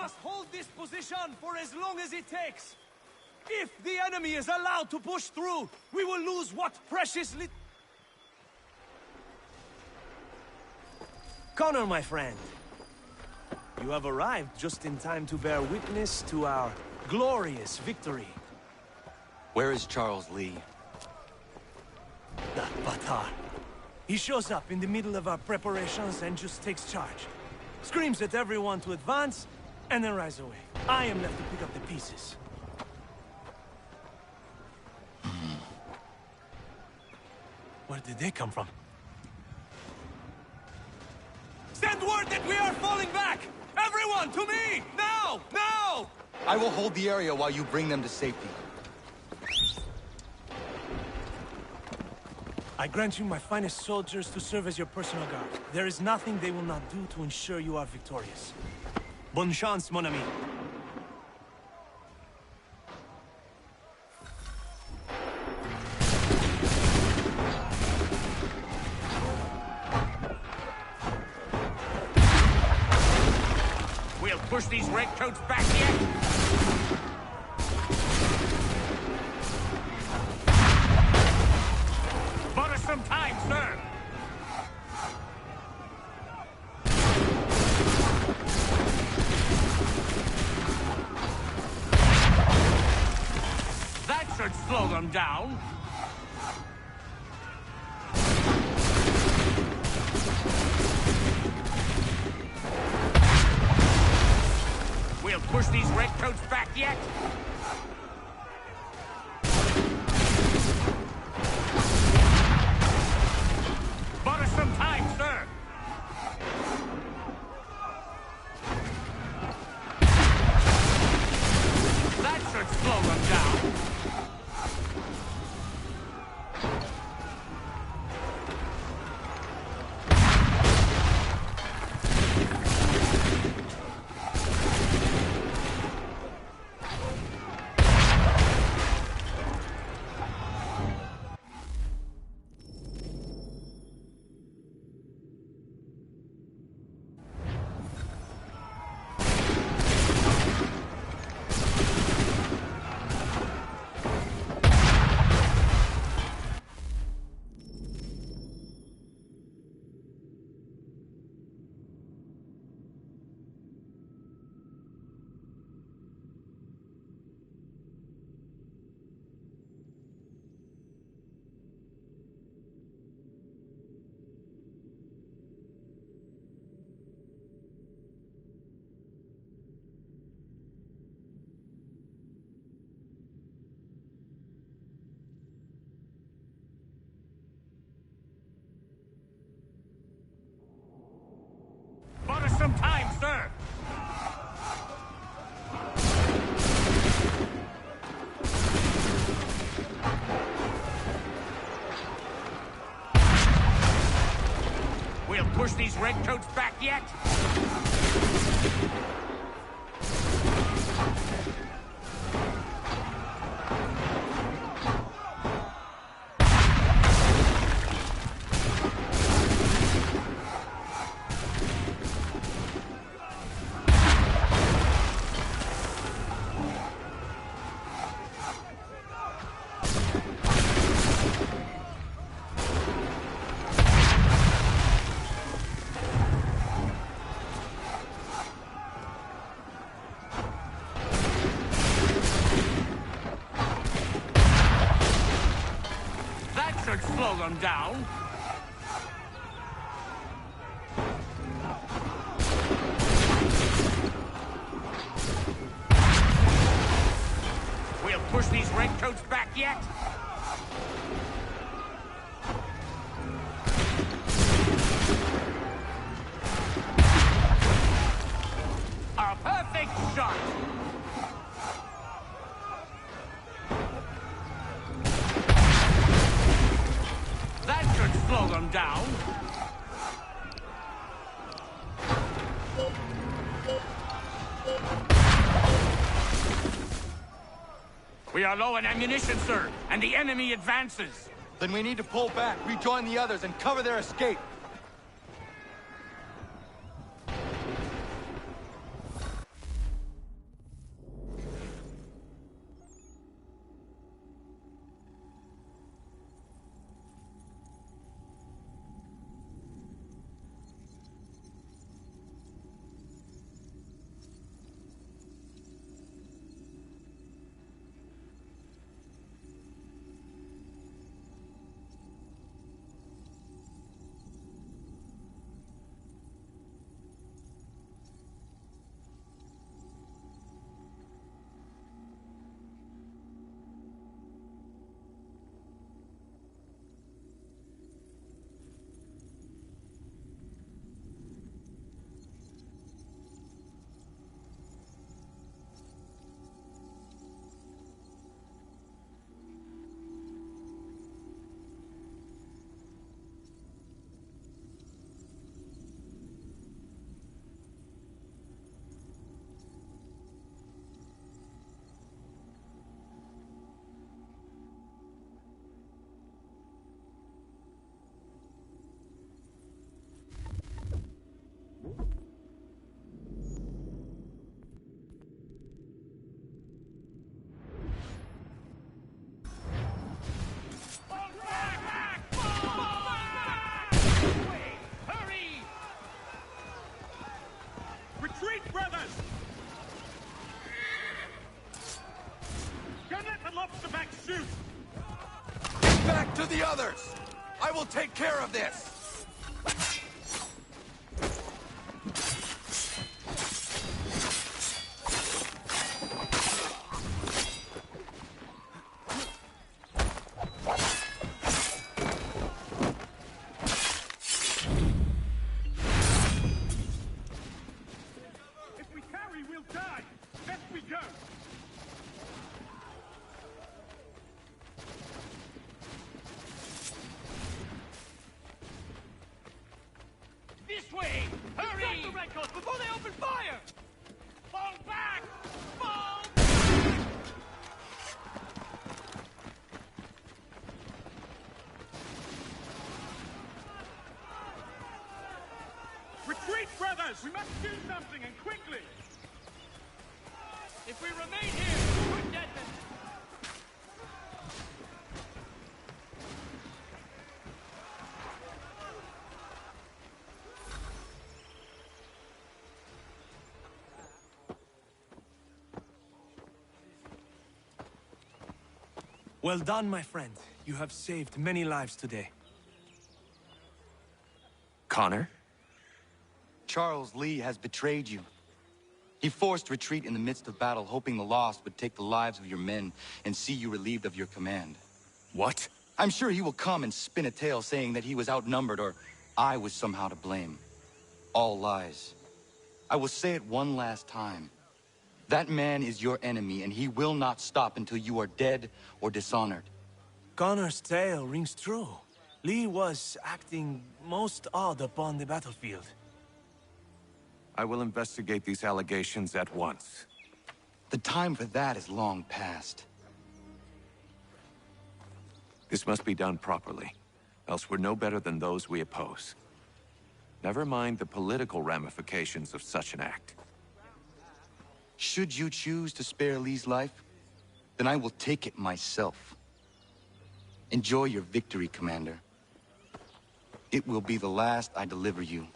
must hold this position for as long as it takes. If the enemy is allowed to push through, we will lose what precious Connor, my friend. You have arrived just in time to bear witness to our glorious victory. Where is Charles Lee? That Batar. He shows up in the middle of our preparations and just takes charge. Screams at everyone to advance, and then rides away. I am left to pick up the pieces. Where did they come from? Send word that we are falling back! Everyone, to me! Now! Now! I will hold the area while you bring them to safety. I grant you my finest soldiers to serve as your personal guard. There is nothing they will not do to ensure you are victorious. Bonne chance, mon ami. We'll push these redcoats back yet. Bought us some time, sir. That should slow them down. We'll push these redcoats back yet. Bought us some time, sir. That should slow them down. Bought us some time, sir. We'll push these redcoats back yet. Slow them down. We'll push these redcoats back yet. A perfect shot. Slow them down. We are low on ammunition, sir, and the enemy advances. Then we need to pull back, rejoin the others, and cover their escape. Retreat, brothers! Don't let the lobsterback shoot! Get back to the others! I will take care of this! If we tarry, we'll die! Let we go! This way! Hurry! Attack the Redcoats before they open fire! Fall back! Fall! Retreat, brothers! We must do something, and quickly! If we remain here, we're dead men. Well done, my friend. You have saved many lives today. Connor? Charles Lee has betrayed you. He forced retreat in the midst of battle, hoping the lost would take the lives of your men and see you relieved of your command. What? I'm sure he will come and spin a tale saying that he was outnumbered or I was somehow to blame. All lies. I will say it one last time. That man is your enemy, and he will not stop until you are dead or dishonored. Connor's tale rings true. Lee was acting most odd upon the battlefield. I will investigate these allegations at once. The time for that is long past. This must be done properly, else we're no better than those we oppose. Never mind the political ramifications of such an act. Should you choose to spare Lee's life, then I will take it myself. Enjoy your victory, Commander. It will be the last I deliver you.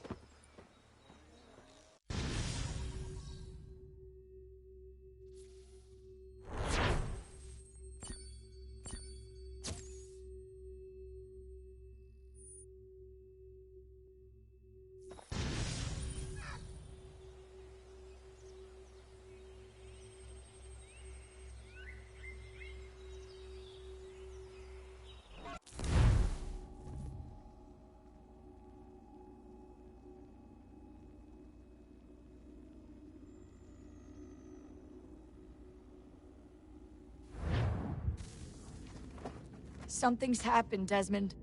Something's happened, Desmond.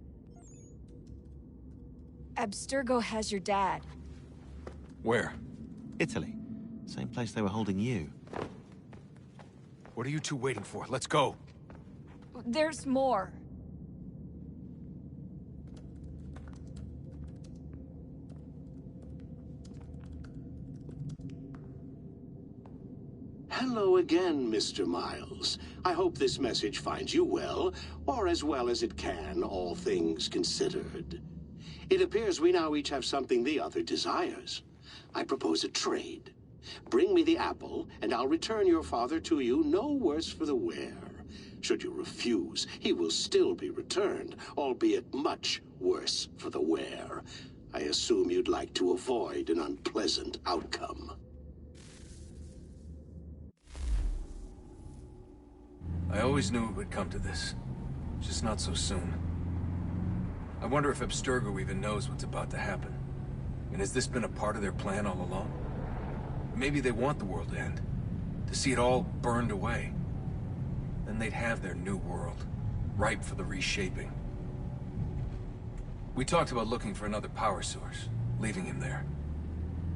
Abstergo has your dad. Where? Italy. Same place they were holding you. What are you two waiting for? Let's go. There's more. Hello again, Mr. Miles. I hope this message finds you well, or as well as it can, all things considered. It appears we now each have something the other desires. I propose a trade. Bring me the apple, and I'll return your father to you no worse for the wear. Should you refuse, he will still be returned, albeit much worse for the wear. I assume you'd like to avoid an unpleasant outcome. I always knew it would come to this. Just not so soon. I wonder if Abstergo even knows what's about to happen. And has this been a part of their plan all along? Maybe they want the world to end. To see it all burned away. Then they'd have their new world, ripe for the reshaping. We talked about looking for another power source, leaving him there.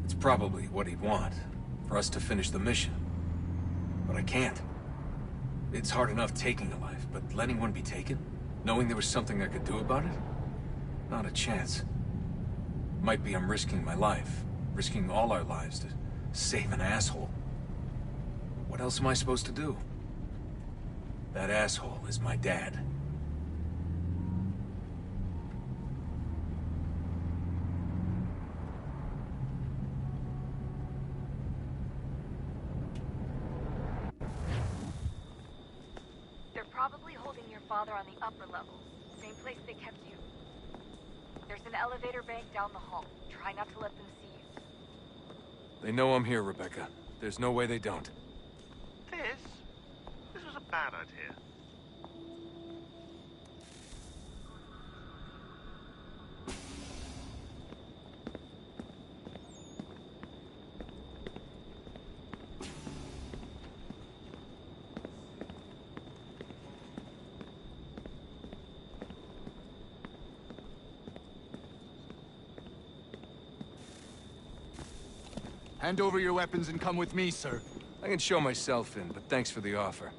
It's probably what he'd want, for us to finish the mission. But I can't. It's hard enough taking a life, but letting one be taken? Knowing there was something I could do about it? Not a chance. Might be I'm risking my life, risking all our lives to save an asshole. What else am I supposed to do? That asshole is my dad. holding your father on the upper levels. Same place they kept you. There's an elevator bank down the hall. Try not to let them see you. They know I'm here, Rebecca. There's no way they don't. This was a bad idea. Hand over your weapons and come with me, sir. I can show myself in, but thanks for the offer.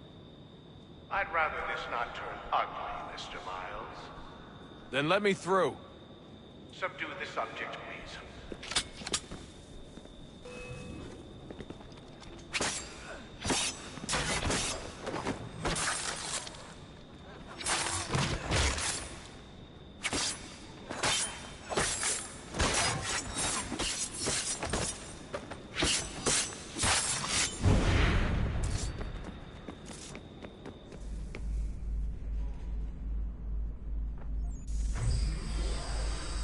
I'd rather this not turn ugly, Mr. Miles. Then let me through. Subdue the subject, please.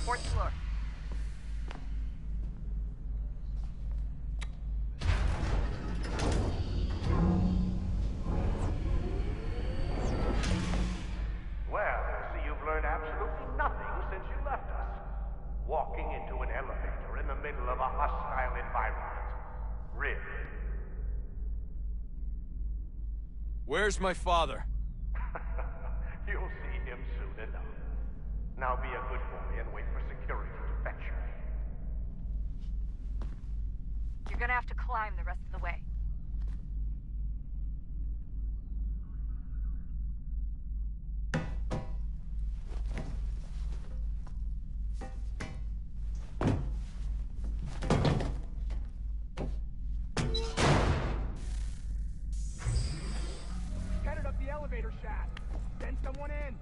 Fourth floor. Well, I see you've learned absolutely nothing since you left us. Walking into an elevator in the middle of a hostile environment. Really? Where's my father? You'll see him soon enough. Now be a good boy and wait for security to fetch you. You're gonna have to climb the rest of the way. Headed up the elevator shaft. Send someone in.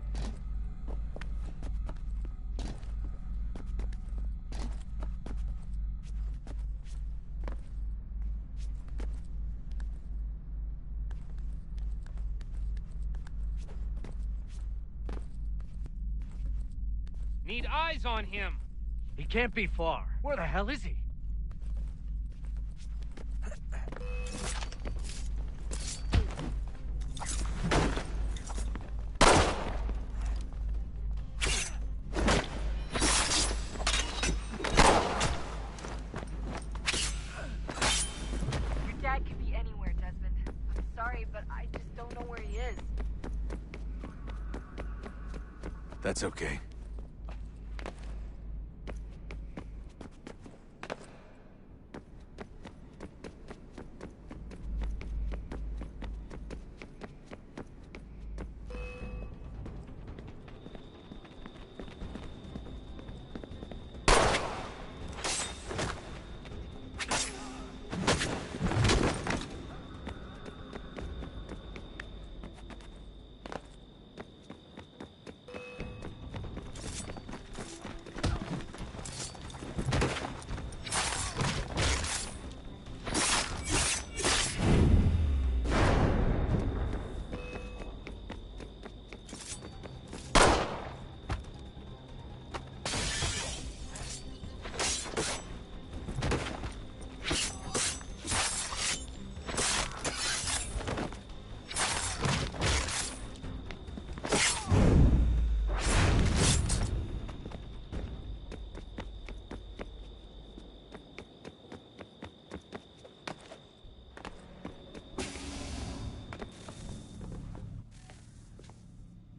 Need eyes on him. He can't be far. Where the hell is he? Your dad could be anywhere, Desmond. I'm sorry, but I just don't know where he is. That's okay.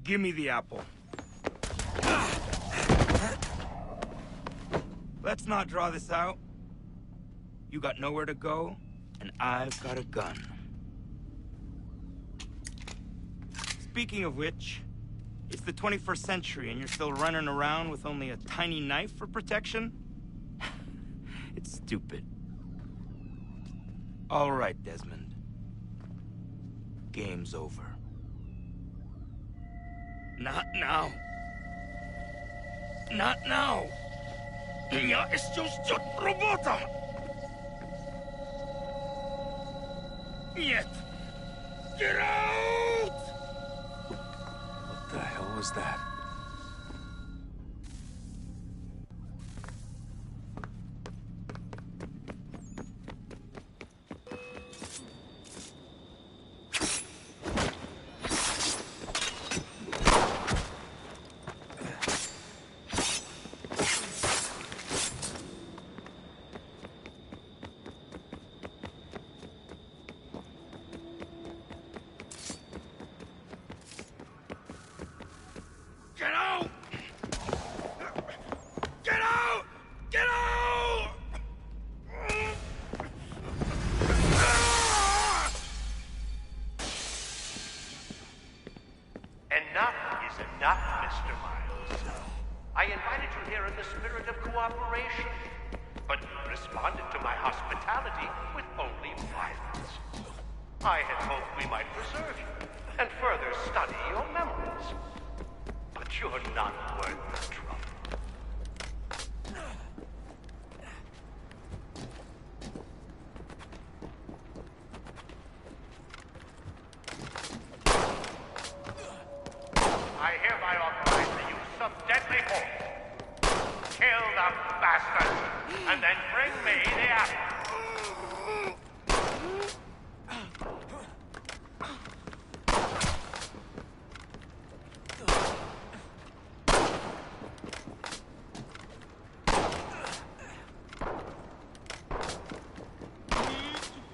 Give me the apple. Let's not draw this out. You got nowhere to go, and I've got a gun. Speaking of which, it's the 21st century and you're still running around with only a tiny knife for protection? It's stupid. All right, Desmond. Game's over. Not now. Not now. Я еще ждет работа. Нет. Get out! was that? Get out! Get out! Get out! Enough is enough, Mr. Miles. I invited you here in the spirit of cooperation, but you responded to my hospitality with only violence. I had hoped we might preserve you and further study your memories. But you're not worth the trouble. I hereby authorize the use of deadly force. Kill the bastard, and then bring me the apple.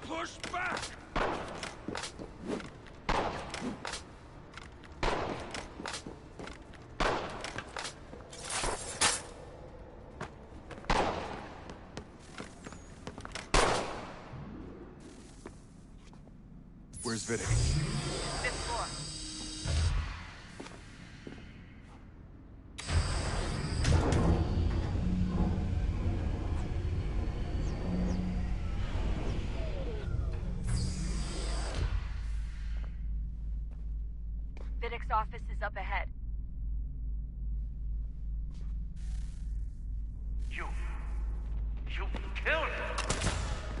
Push back! Where's Vidic? Fifth floor. Vidic's office is up ahead. You killed him.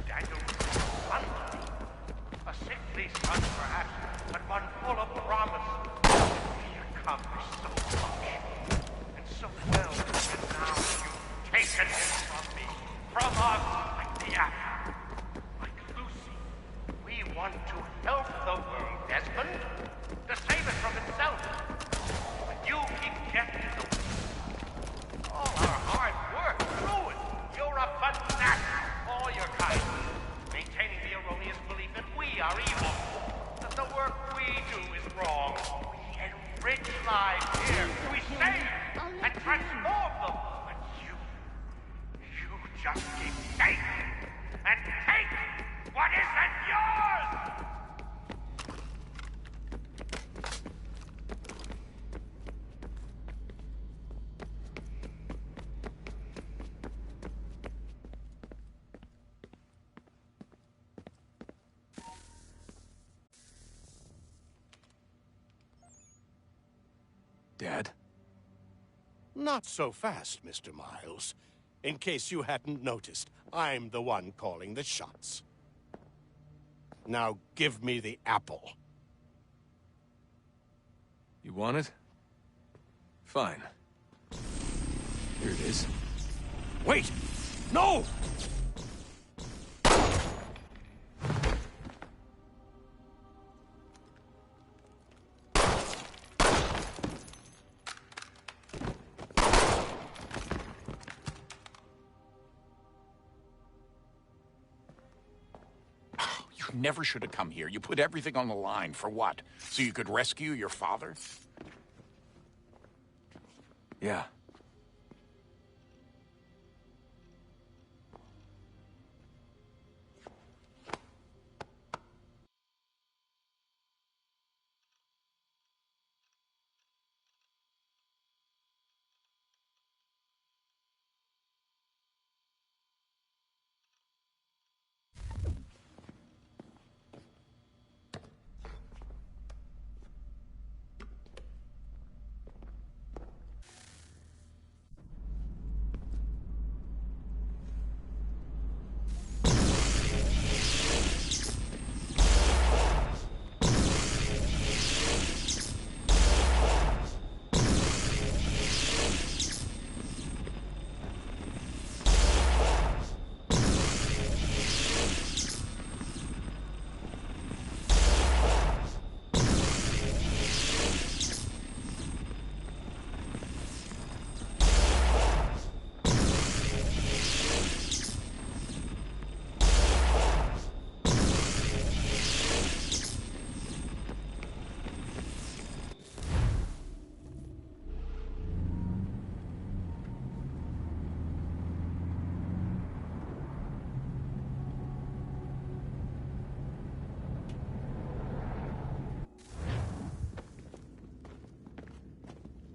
Daniel's son. A sickly son, perhaps, but one full of promise. He accomplished so much, and so well, and now you've taken him from me, from us, like the apple. Like Lucy, we want to help the world, Desmond, to save it from itself. But you keep getting in the way. All our hard work ruined. You're a fanatic, all your kind. Maintaining the erroneous belief that we are evil, that the work we do is wrong. We enrich lives here. We save and transform them. But you just keep taking and take what isn't yours! Dad? Not so fast, Mr. Miles. In case you hadn't noticed, I'm the one calling the shots. Now give me the apple. You want it? Fine. Here it is. Wait! No! You never should have come here. You put everything on the line. For what? So you could rescue your father? Yeah.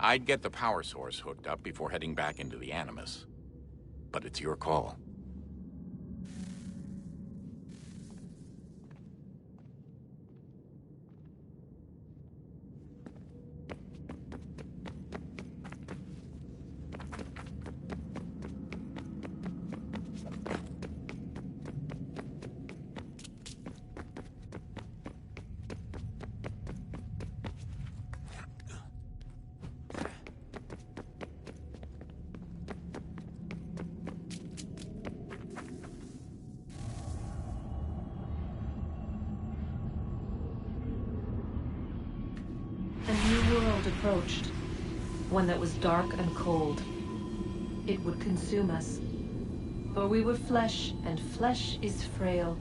I'd get the power source hooked up before heading back into the Animus. But it's your call. Approached, one that was dark and cold. It would consume us, for we were flesh, and flesh is frail.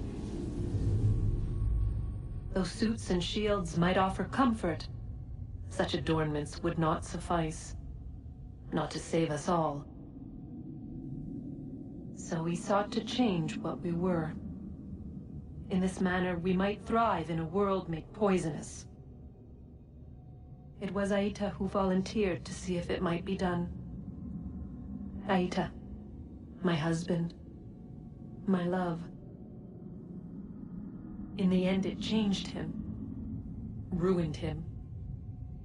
Though suits and shields might offer comfort, such adornments would not suffice, not to save us all. So we sought to change what we were. In this manner, we might thrive in a world made poisonous. It was Aita who volunteered to see if it might be done. Aita, my husband, my love. In the end, it changed him, ruined him.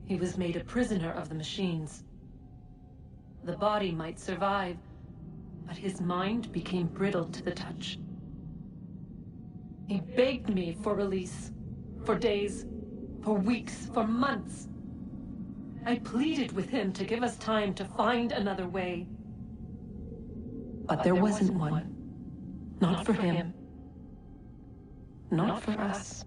He was made a prisoner of the machines. The body might survive, but his mind became brittle to the touch. He begged me for release, for days, for weeks, for months. I pleaded with him to give us time to find another way. But there wasn't one. Not for him. Not for us.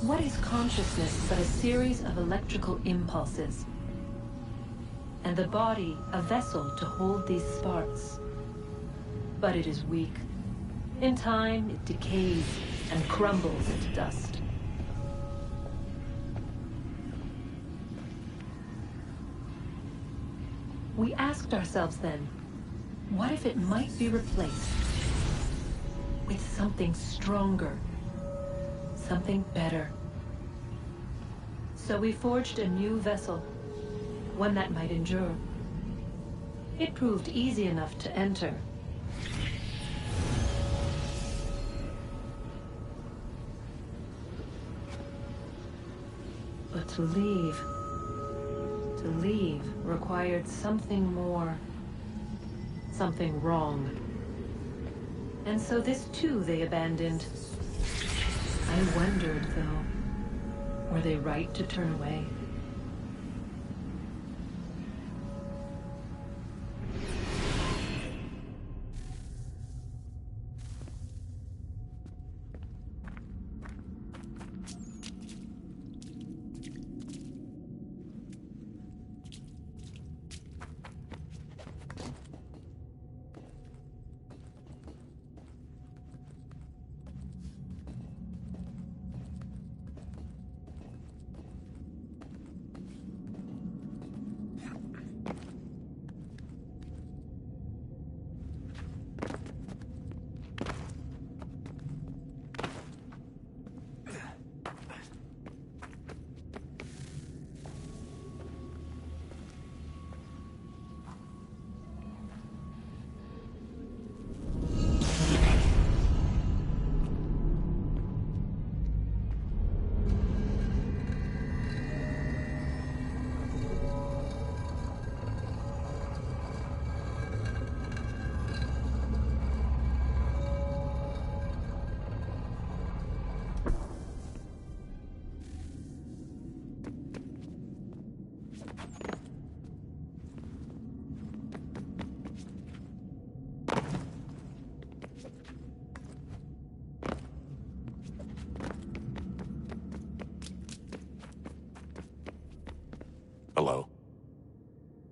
What is consciousness but a series of electrical impulses? And the body a vessel to hold these sparks. But it is weak. In time, it decays and crumbles into dust. We asked ourselves then, what if it might be replaced with something stronger? Something better. So we forged a new vessel, one that might endure. It proved easy enough to enter. But to leave required something more, something wrong. And so this too they abandoned. I wondered, though, were they right to turn away?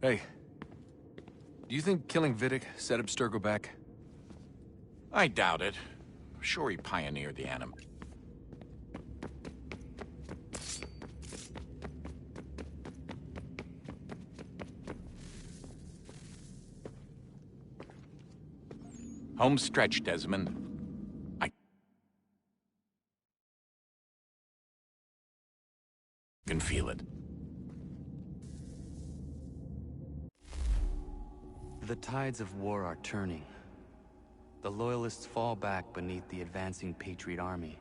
Hey. Do you think killing Vidic set Abstergo back? I doubt it. Sure, he pioneered the anim. Home stretch, Desmond. I can feel it. The tides of war are turning. The Loyalists fall back beneath the advancing Patriot army,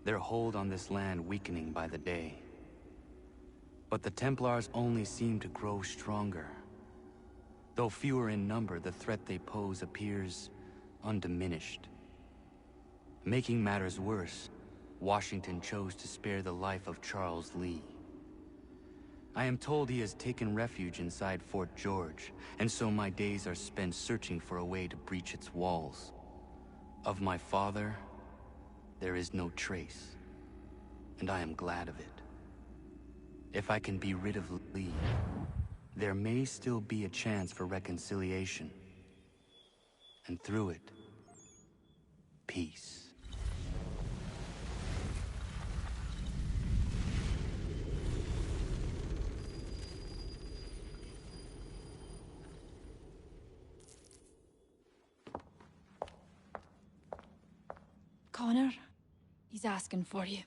their hold on this land weakening by the day. But the Templars only seem to grow stronger. Though fewer in number, the threat they pose appears undiminished. Making matters worse, Washington chose to spare the life of Charles Lee. I am told he has taken refuge inside Fort George, and so my days are spent searching for a way to breach its walls. Of my father, there is no trace, and I am glad of it. If I can be rid of Lee, there may still be a chance for reconciliation. And through it, peace. Connor, he's asking for you.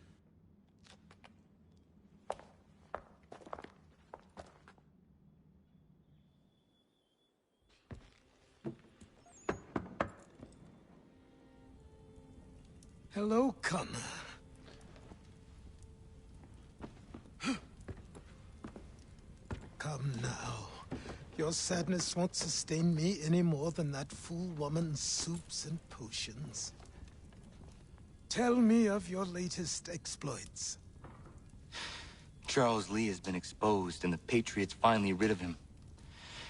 Hello, Connor. Come now. Your sadness won't sustain me any more than that fool woman's soups and potions. Tell me of your latest exploits. Charles Lee has been exposed, and the Patriots finally rid of him.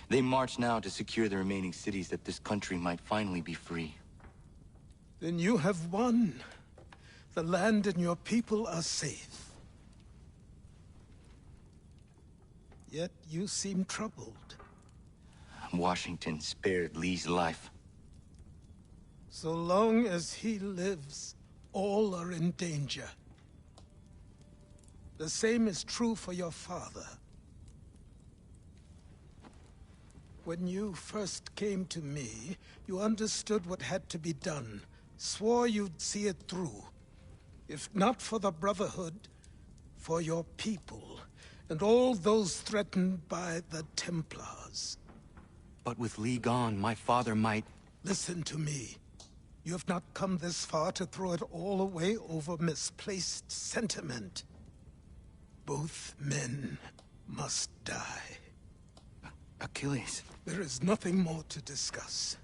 They march now to secure the remaining cities that this country might finally be free. Then you have won. The land and your people are safe. Yet you seem troubled. Washington spared Lee's life. So long as he lives, all are in danger. The same is true for your father. When you first came to me, you understood what had to be done, swore you'd see it through. If not for the Brotherhood, for your people, and all those threatened by the Templars. But with Lee gone, my father might... Listen to me. You have not come this far to throw it all away over misplaced sentiment. Both men must die. Achilles. There is nothing more to discuss.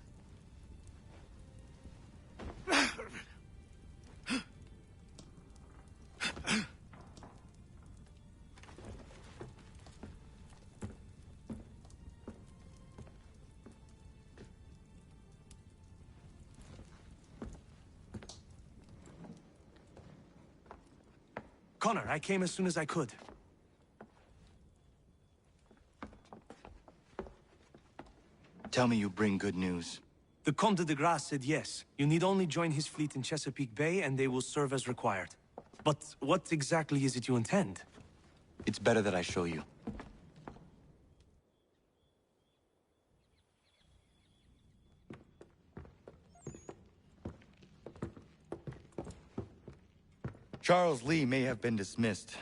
Connor, I came as soon as I could. Tell me you bring good news. The Comte de Grasse said yes. You need only join his fleet in Chesapeake Bay and they will serve as required. But what exactly is it you intend? It's better that I show you. Charles Lee may have been dismissed,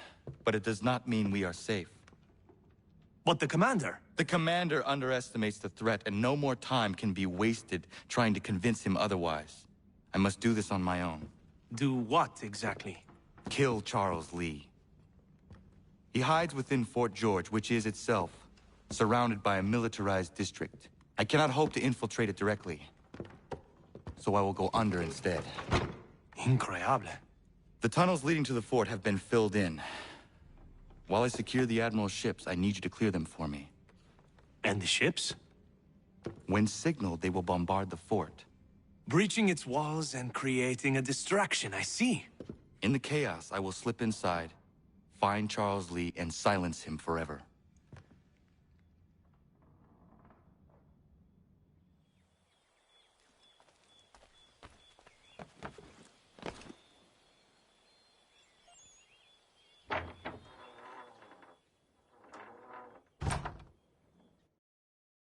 but it does not mean we are safe. But the commander? The commander underestimates the threat, and no more time can be wasted trying to convince him otherwise. I must do this on my own. Do what, exactly? Kill Charles Lee. He hides within Fort George, which is itself surrounded by a militarized district. I cannot hope to infiltrate it directly, so I will go under instead. Incroyable. The tunnels leading to the fort have been filled in. While I secure the Admiral's ships, I need you to clear them for me. And the ships? When signaled, they will bombard the fort. Breaching its walls and creating a distraction, I see. In the chaos, I will slip inside, find Charles Lee, and silence him forever.